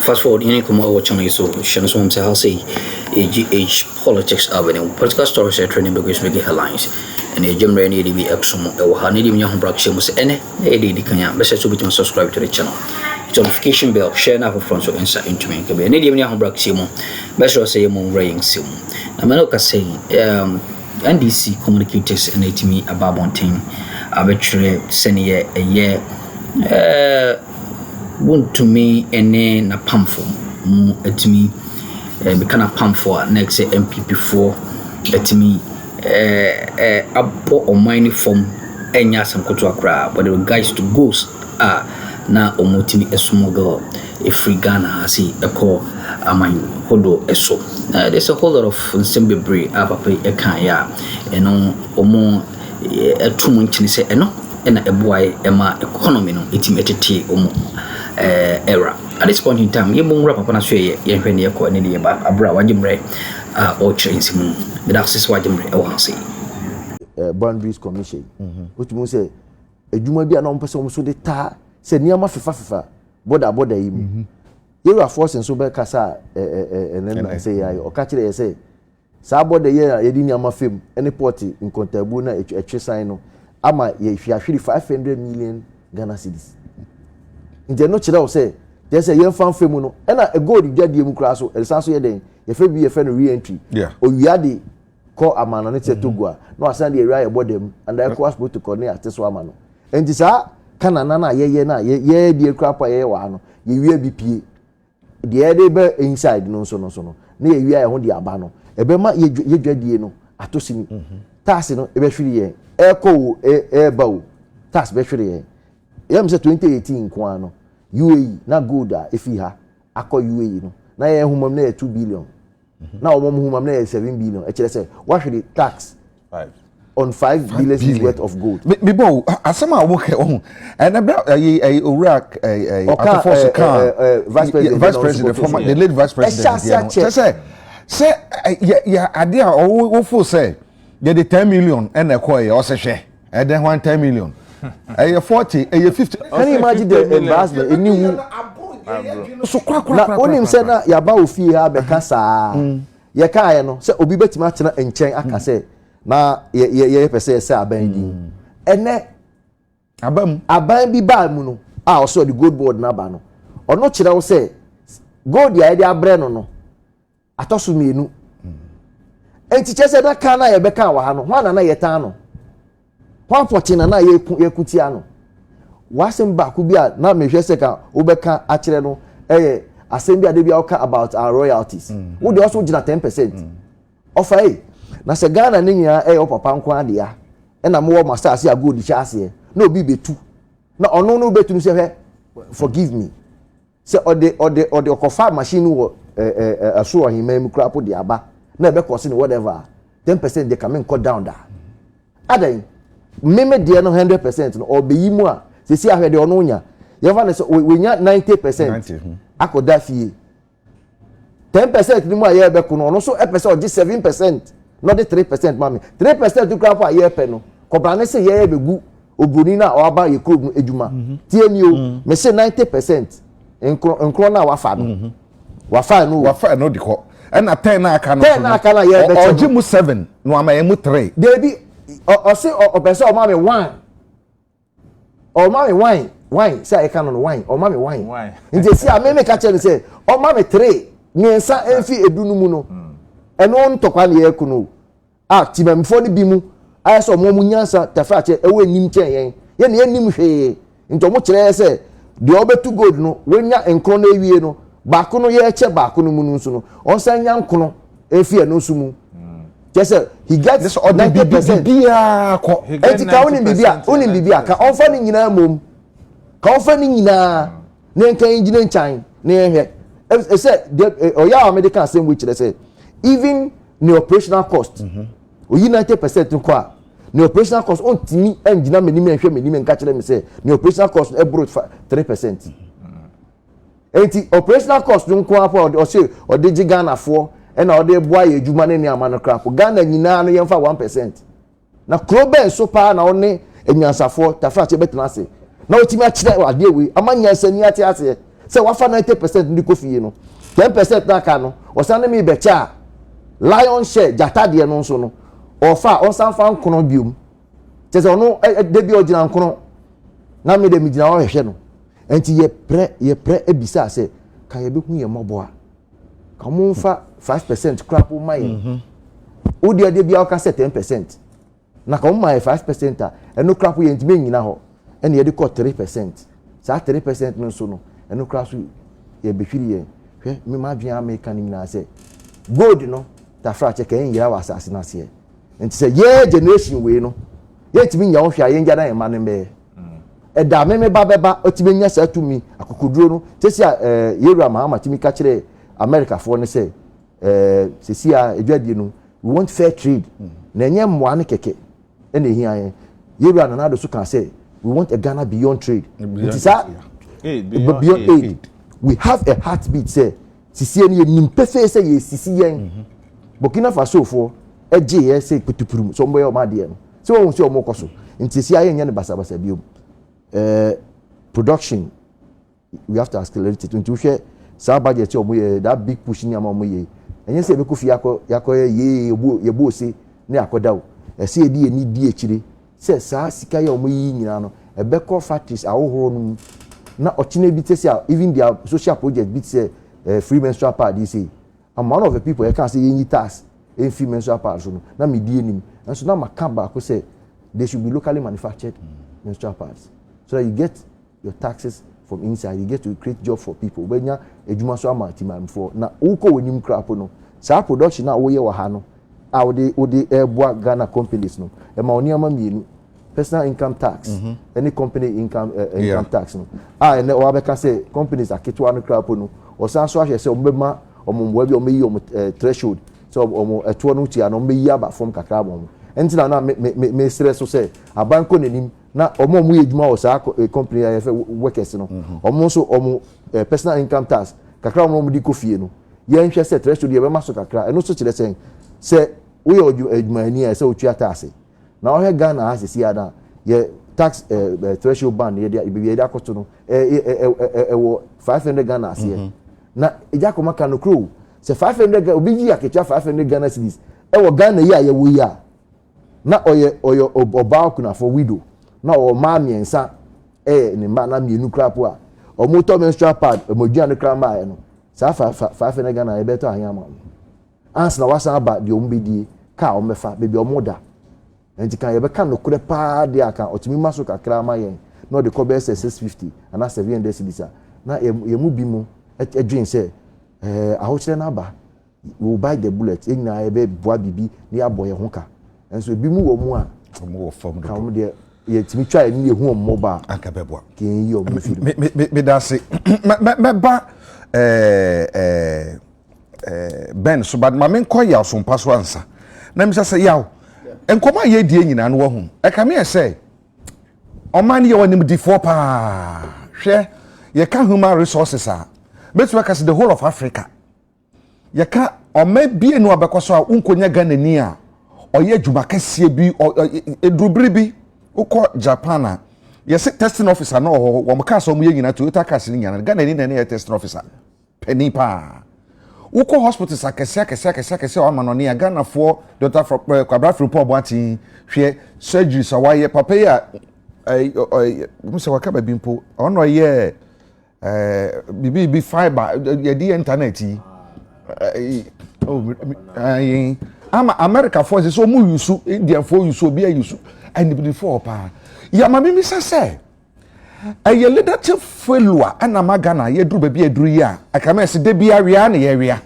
fast forward, any come over channel so Shannon Swam say, I'll say, GH Politics Avenue, political stories are trending because making headlines. And the gym ready to be Exum, or Hanidi Young Braxim was any, the Kanya, let's to subscribe to the channel. It's notification bell, share now for front so insight into me. Can be any young Braximo, best say among raying sim. Namanoka say, NDC communicators and to me about one thing, arbitrary senior a year. Want to me and then a pamphlet to me, become a pamphlet next NPP 4 to me, a port or mining from any some to Accra, but the guys to ghost are now omotimi a smuggle a free Ghana has a call a mine hodo a so. There's a whole lot of simple breed up a kaya and on more a 2 months say no. And a boy, Emma economy, no, it's tea era. At this point in time, you won't wrap up on a sway, and when you're quite nearly about a bra, Wajimbre, or trains him, the access Wajimbre, or say. Boundaries Commission, which means a Juma be a non person so the tar, said near my fifa, border him. You are forcing so back Cassa, and then I say, or catch it, I say. Sabo the year, Edinia Mafim, any party in Contabuna, a Chesino. Ama if you actually 500 million Ghana cedis. Nti no chira o say there's a young fan femu no and a gold you get the so el sanso ye den ye fe bi ye fe no re-entry o wi ade call amano ne tetogua no asan the area about them and I cross protocol ne ate so amano nti sa kana na ye na ye bi ekra ye wa no ye wi bi pie de dey be inside no so no na ye wi a ho de aba no e be ma ye dwadie no atosini tax no e be hwiri ye Echo Bawu tax betray ye. Yam say 2018 kwa no UAE na good if he ha akọ UAE no na ye humam na 2 billion na omom humam na 7 billion e kire say what should the tax 5 on 5 billion worth of gold me bo asema wo ke oh and owura Akuffo vice president former the late vice president say yeah ade a wo fo say get the 10 million and a coy or say and then 10 million. A 40, a 50. Can you imagine the embarrassment? So na onim say na yaba ofi ha be kasa. Ye kai no say obi betima tena enchen aka say na ye pese say aban di. Ene aban bi ba mu no a so the gold board na ba no. Ono kire wo say gold ya dey abre no atoso mienu. Enti chese na kana ye beka wa ha no hwana na yetan no hwan fortune na yekutia no wasem ba ku bia na mehwe se ka wo beka a kire no asem bia de bia oka about our royalties wo de also gina 10% of na se Ghana ne nya o papa nko ade ya na mo master ase agodi cha ase na obi betu na ono no betu se forgive me se ode okofa machine wo aso ohima mu krapo de aba na be cost whatever 10% they come cut down that adan meme de no 100% no or be yimu a se si ahwe de ono nya ye fa na so we nya 90% akoda fie 10% ni mu a ye be ko no ono so e so 7% not the 3% mami 3% to crap a ye pe no kobra ne se ye be gu obuni na o aba ye kro ejuma tie mi o me se 90% enkro na wafa no wafa no de ko and a 10 na aka no 10 na aka na ye be o gimu 7 no ama ye mu 3 debi o se o pese o ma me wine o ma me wine say I can no wine o ma me wine nje si a me ka chere say o ma me 3 miensa enfi edunu mu no eno ntokwa na ye kuno a timamfo ni bi mu ayeso mo mu nyansa tafa che ewe nim chen yen ye ne nim hwe nto mo kire say de obetu gold no wenya enkro na ewie no baako no ye che baako no mu nso no onsan nya nkono efi eno sumu just he gets this 90% bia ko enti ka onim bibia ka onfa ni nyina mom ka onfa ni nyina na nkan nyina nchan na ehwe e say oya medical same which they say even the operational cost o 90% nko a the operational cost on timi engina menim ehwe menim nka kire me say the operational cost e brought 3%. Enti operational cost nko afa o say o de Ghana fo e na o de boa ye adwuma ne ama no krafo Ghana nyina no yemfa 1%. Na kroben so pa na one enyansafo tafa che betena ase na otimi a kire ade we amanya sani ate ase say wafa 90% ndi kofi no 10% na ka no osane me be cha lion share jata de no nso no ofa onsan fa nkono biom te se ono de bi ogina nkono na me de mi gina wo hwehwe no enti ye pre ebisa say ka ye be hu ye mobo a ka mo mfa 5% crap o mai o de bi a ka say 10% na ka mo mai 5% a eno crap ye ntime nyina ho ene ye de ko 3% sa 3% no so no eno crap so ye be hwiri ye hwe me ma dwen America ni na say gold no ta fra che kan yira wa asase na se enti say ye generation we no ye timi nya wo hwa ye ngada ye ma ne be da me ba beba otimi nya sa tumi akokoduro no tesi yewura Mahama timi ka kire America for ne say sesi a edwadie no we want fair trade na enye mmoa ne keke ene hia ye yewura na do so kan say we want a Ghana beyond trade it is beyond aid we have a heartbeat say sisi ene nim pefe say ye sisi yen Burkina Faso for eje ye say petupuru so mbo ye o ma de no so won si o mo koso nti sisi aye nya ne basa basa biom production we have to accelerate it until we say budget that big push ni am ye enye say be ko fi yakọ ye bo se ne akoda o e say e di ni di ekire say sa sika ye omoyi nyina no e be ko factories awohoro no na ochine bi say even their social project bi say free menstrual pad you say and one of the people can say any tax in free menstrual pad so no na me di enim and so na makamba ko say they should be locally manufactured menstrual pads so that you get your taxes from inside, you get to create job for people. When you ejuma so amatima for na uko wenim crap no. Sa production na wo ye wa ha no. A wo de airboa Ghana companies no. E ma oni ama mienu. Personal income tax. Any company income tax no. And o abeka say companies aketwa no crap no. O san so ahye say ombema omomwa bi omeyi threshold. So omo eto no tia no omeyi aba from kakra bom. Enti na me stress so say abanko nenim na omo ye djuma o sa company ya fe workers no omo so omo personal income tax kakra omo di kofie no ye nhwe se threshold ye be maso kakra eno so kire sen se we djuma ni ya se otua tax na o he Ghana as si ada ye tax threshold ban ye dia be ye akoto no wo 500 Ghana ase na eja koma kan no kro se 500 obi ji akecha 500 Ghana cedis wo Ghana ye aye wo ya na oye oba kuna for widow na o ma miensa ni ma na mienu krapo a o moto menstrual pad o modua ne krama ya no sa 500 Ghana e beto ahia ma ans na wasan aba de o mbedie ka o mefa bebi o moda enti kan ye be kan no kure pa de aka otimi maso kakra ma yen no de ko be 650 ana 700 cedis na ye mu bi mu edwin say ahochire na aba we will buy the bullet enya e be boa bibi ni aboye ho ka enso bi mu wo mu a mo wo fam ka mo de ye timi twa ni ye hu ommo ba aka beboa ke yi o mo firi me da se me ba ben so bad ma men ko ya so mpa so ansa na mi say yaw enkoma ye die nyina no wo hu e ka me e say o man ye wonim di for pa hwe ye ka human resources a betu ka se the whole of Africa ye ka o ma bie no abekoso a unkonya Ghana ni a oye djuma kese bi edrubri bi uko Japan a yes testing officer no wo mka so mu ye nyina Toyota cars ni nyana Ghana ni na ye testing officer penny pa uko hospitals akese o ma no ne Ghana for Dr. Kwabra Fripo Boati hwe surgery so wa ye papa ya mu se waka ba bimpo ono ye bibi fiber ye di internet yi ama America forces so mu yusu Indian for yusu obi ayusu and before pa ya mama mi say aye leadership failure ana magana ye duru ba bi aduru ya aka me se de bia wia na ye wia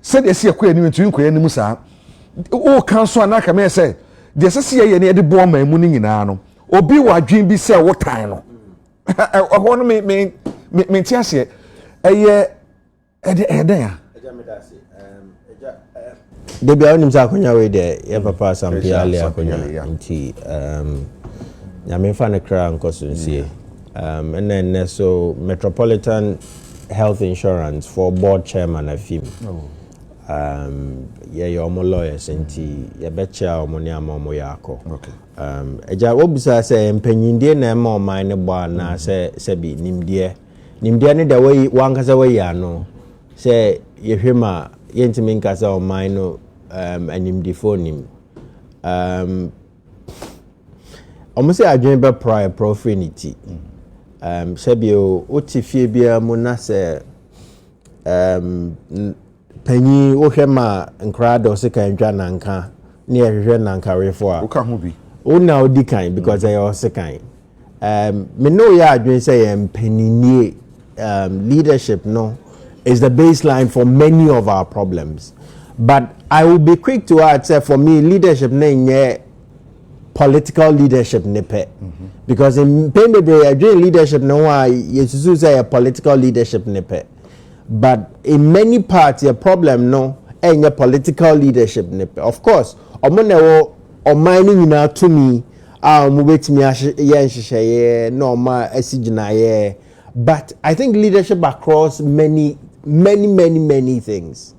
se de se ekwa ni ntu nkwa ni musa o kan so ana aka me se de se se ye ne de bo ma mu ni nyina no obi wa dwen bi se wo tan no ho no me ti ase aye ede ya Debi awunim sa akonya we de ye papa sampia le akonya nti nyame fa ne kra nkoso nsie enne so Metropolitan Health Insurance for board chairman afim ye omo lawyers nti ye becha omo ne ama omo yakọ eja obisa se empanyindie na ma oman ne bo na se bi nimdie nimdeɛ ne da way wankasa way ano sɛ yɛhwɛ ma yɛntimi nkasa ɔman no animdifo nim ɔmo sɛ adwene bɛpra profanity sɛbio wote fie biara mu na sɛ panyin wohwɛ ma nkraa dɔ sɛ kan dwa nanka ne yɛhwehwɛ nankarefo a woka ho bi wona wodi kan because ɛyɛ ɔse kan me no yɛ adwene sɛ yɛ mpaninie leadership no is the baseline for many of our problems but I will be quick to add say for me leadership na nyɛ political leadership ne pɛ because in bebree adwene leadership no a yɛsusu sɛ yɛ political leadership ne pɛ but in many parts your problem no ɛnyɛ political leadership ne pɛ of course ɔmo na ɛwɔ ɔman no nyinaa tumi a ɔmo betumi yɛ nhyehyɛeɛ na ɔmo asi gyinaeɛ but I think leadership across many things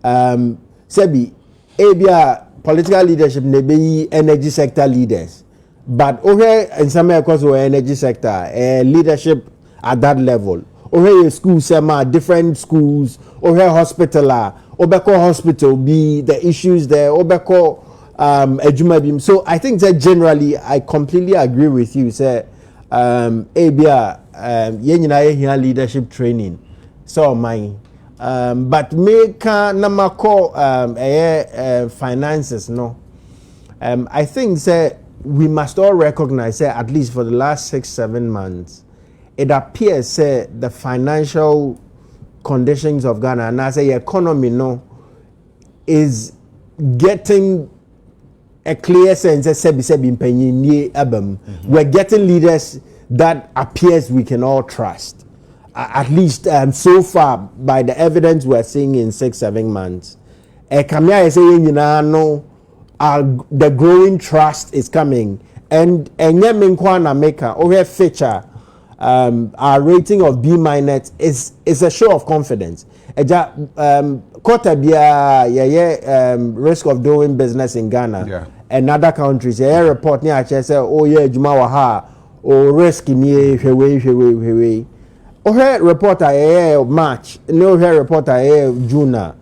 sɛbi ebia political leadership na be energy sector leaders but okay nsɛm ɛkɔ so energy sector leadership at that level okay school sema different schools okay hospital obeko hospital be the issues there obeko adwuma bim so I think that generally I completely agree with you say ebia yenyina ye leadership training so mine but make namako finances no I think say we must all recognize say at least for the last 6-7 months it appears say the financial conditions of Ghana and as the economy no is getting a clear sense we're getting leaders that appears we can all trust at least so far by the evidence we're seeing in 6-7 months kamia say no the growing trust is coming and na maker over feature our rating of B- is a show of confidence quarter risk of doing business in Ghana and other countries report near say oh yeah juma wa ha or risk ni hwe Ohe reporter March, no reporter June.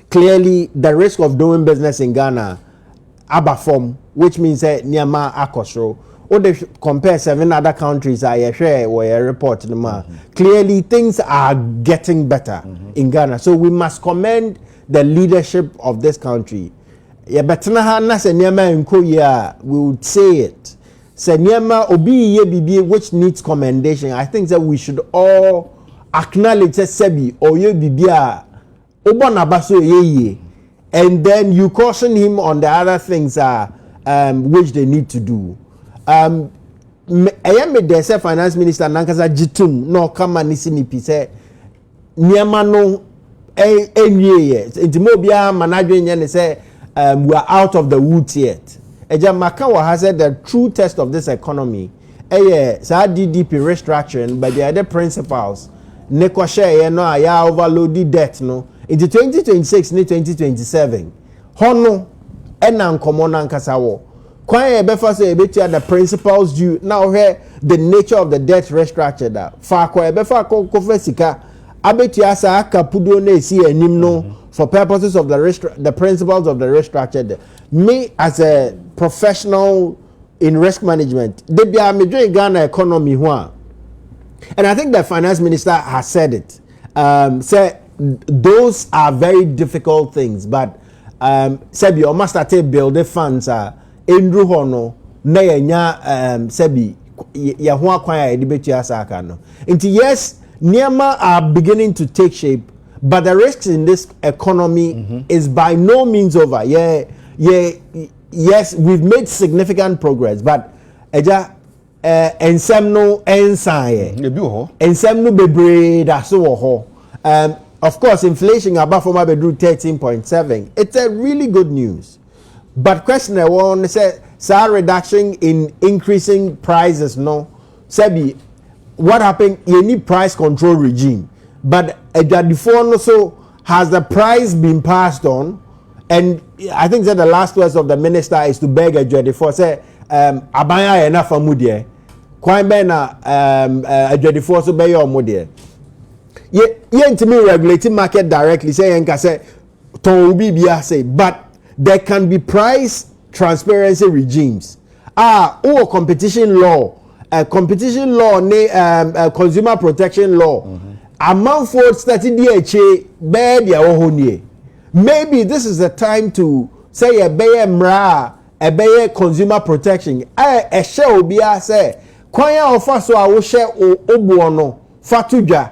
Clearly, the risk of doing business in Ghana, form, which means that Nyama Akosro. Or they compare 7 other countries, I share where report. Clearly, things are getting better in Ghana. So we must commend the leadership of this country. Yeah, but we would say it. Senyama obi ye bibi which needs commendation. I think that we should all acknowledge sebi oye bibia obona baso ye and then you caution him on the other things which they need to do. I am the finance minister nankasa jitum no kama nisini pise nyama no enye intimo bia manadwe nye say we are out of the woods yet. Makawa has said the true test of this economy DDP restructuring by the other principles neko share no ya overloaded debt no into 2026 ni 2027 hono ena nkomo na nkasa wo kwan e be fa say the principles due now here the nature of the debt restructure that fa kwa e be fa ko sika abetu asa akapudo na esi anim no for purposes of the principles of the restructured. Me as a professional in risk management, they be a major Ghana economy and I think the finance minister has said it. Say those are very difficult things, but Sebi almost start build the funds Andrew Hono na yenya Sebi ya ho akwan debate asaka no. Until yes, Niama are beginning to take shape. But the risks in this economy is by no means over. Yes, we've made significant progress, but ensem no ensaye. Ensem no bebre da so ho. Of course, inflation above from bedru 13.7. It's a really good news. But question I want to say, reduction in increasing prices no. Sebi, what happened? You need price control regime. But before also has the price been passed on, and I think that the last words of the minister is to beg a before say abaya enough amudie kwan bɛn na adwadifoɔ so bɛyɛ ɔmo deɛ yɛntumi regulate market directly sɛ yɛn ka sɛ tɔn obi bi say, but there can be price transparency regimes or competition law ne consumer protection law amanfoɔ started the eche bɛɛ deɛ wɔ hɔ nie maybe this is the time to say ɛbɛyɛ mmara a ɛbɛyɛ consumer protection ɛhyɛ obiara sɛ kwan a ɔfa so a wohyɛ oboɔ no fatu dwa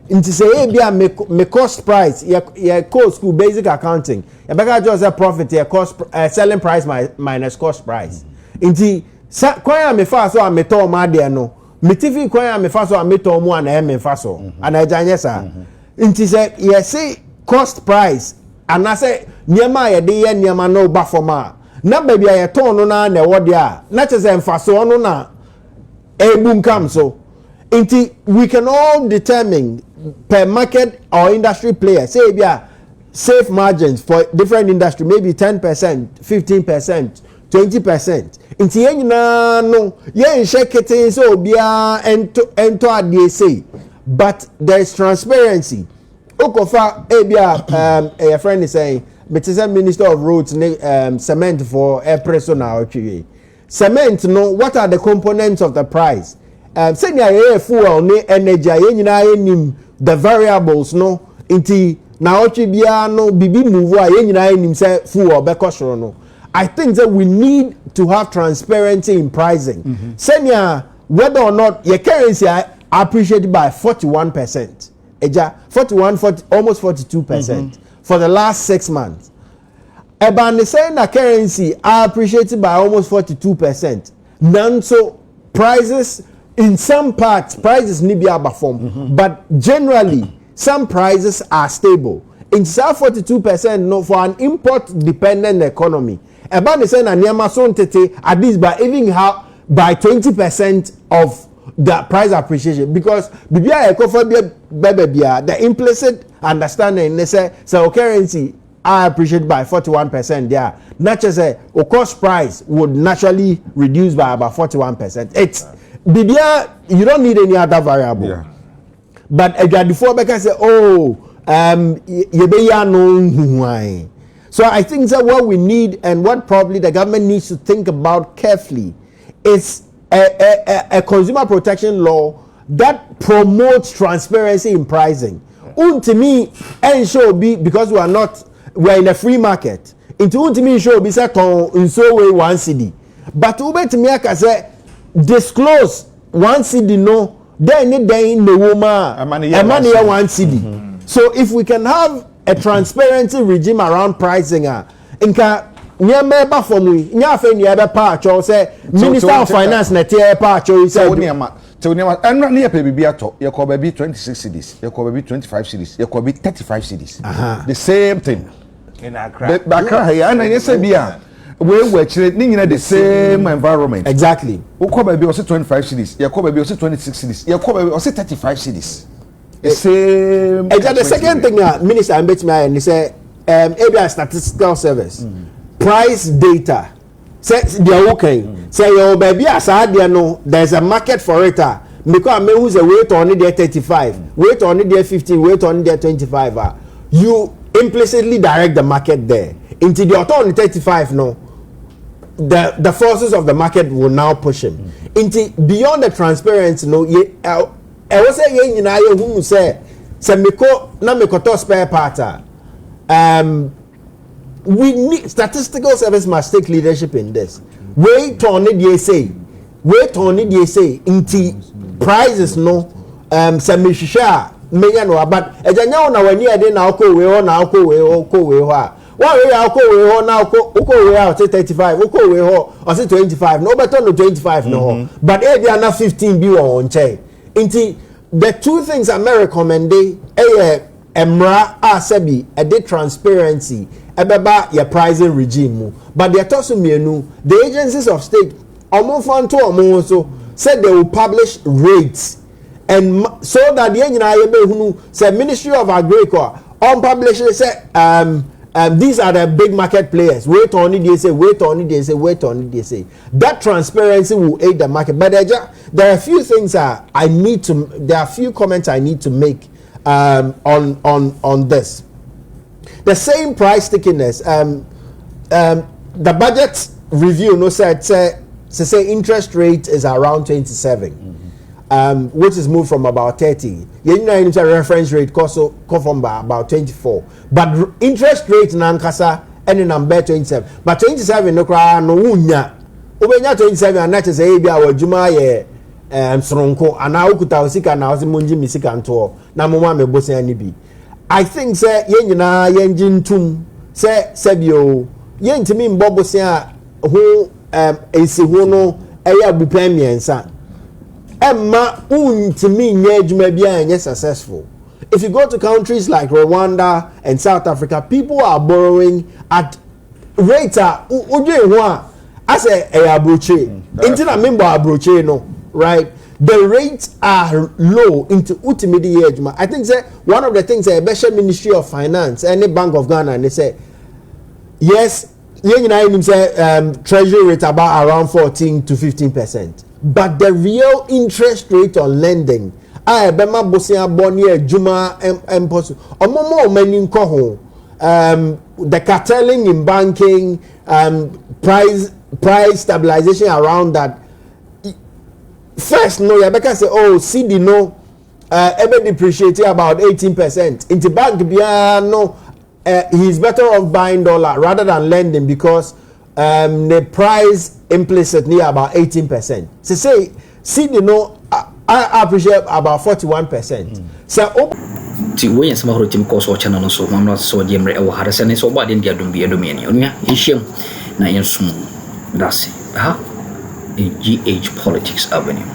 nti sɛ ebi a me cost price ye cost school basic accounting e beka just say profit ye cost selling price minus cost price nti kwan a me fa so a me to ma de no me tifi kwan a me fa so a me to mu ana me fa so ana aganye sa nti sɛ ye say cost price ana sɛ niema ye de ye niema no ba forma na ba bia ye ton no na e wo de a na che sɛ mfa so no na ebu nkam so Inti, we can all determine per market or industry player, say, yeah, safe margins for different industry, maybe 10%, 15%, 20%. Inti, no, yeah, shake it so be enter DSA, but there is transparency. Okofa, a friend is saying, but is a minister of roads, cement for a person now. Cement, no, what are the components of the price? Senior fuel ne energy nyina enim the variables no nti na ochi bia no bibi move a nyina enim say fuel be kosoro no I think that we need to have transparency in pricing senior whether or not your currency are appreciated by 41% eja 40 almost 42% for the last 6 months ebani say na currency are appreciated by almost 42% none so prices in some parts, prices need to be above but generally, some prices are stable. In South 42%, no, for an import-dependent economy. About the same, at least by even how by 20% of the price appreciation, because the implicit understanding they say so currency are appreciated by 41%. Yeah, not just a cost price would naturally reduce by about 41%. It's Bibia, you don't need any other variable. Yeah. But before Becca say, oh, so I think that what we need and what probably the government needs to think about carefully is a consumer protection law that promotes transparency in pricing. To me, and show be because we're in a free market. Into to me show be set on in so way 1 cedi. But ube to me I say disclose 1 cedi no then in the woman money 1 cedi. So if we can have a transparency regime around pricing inka nyameba for me nyafe nyebe patch or say minister of finance na tie patch or say and not near baby ato you call baby 26 cedis you call baby 25 cedis you call baby 35 cedis the same thing in Accra and I say bia we were the same environment exactly we call baby also 25 cedis you call baby also 26 cedis you call baby also 35 cedis the same the second thing minister and me and he say ABI statistical service price data say they are okay say your baby as no there's a market for it because me who's a weight on it there 35 weight on it there 50 weight on it there 25 you implicitly direct the market there into the auto on 35 no the forces of the market will now push him into beyond the transparency no I was saying in I who say meko na mekoto spare part we need statistical service must take leadership in this. Wait on it, they say. Inti prices no samishisha menya no but ejanya na wani ade na ko we ho na ko we ho one way ko we ho na ko we ho 35 ko we ho or 25 no better no 25 no but e dia na 15 bi on che inti the two things I may recommend emra asabi a de transparency ebeba your pricing regime but they told me the agencies of state so said they will publish rates and so that the say Ministry of Agriculture on publish say these are the big market players. Wait on it, they say. Wait on it, they say. Wait on it, they say. That transparency will aid the market. But there are a few things there are a few comments I need to make on this. The same price stickiness. The budget review say interest rate is around 27. Which is moved from about 30. You know, reference rate cost from about 24. But interest rate nankasa and number 27. But 27 no cry no unya. Ubenya 27 and that is a bia wa juma ye sronko ana ukuta osika na osi munji misika nto na moma me bosi ani bi. I think say ye nyina ye njintum say bio ye ntimi mbobosi a ho esi ho no eya bupan miensa. Emma untimi nye adwuma bia enye successful. If you go to countries like Rwanda and South Africa, people are borrowing at rate uje ho as a abroche. Intina member abroche no, right? The rates are low into ultimate adwuma. I think say one of the things the Ministry of Finance and the Bank of Ghana and they say yes, treasury rate about around 14 to 15%. But the real interest rate on lending, the cartelling in banking, price stabilization around that. First, no, you better say, oh, CD no, ever depreciating about 18%. Into bank, no, he's better off buying dollar rather than lending because the price implicitly about 18%. So say, see, you know, I appreciate about 41%. So, ti we yen sama horo tim ko so channel so mamno so jemre e wo harasane so ba den dia dum bi edomeni onuya ishem na yen sum dasi ha in GH Politics Avenue.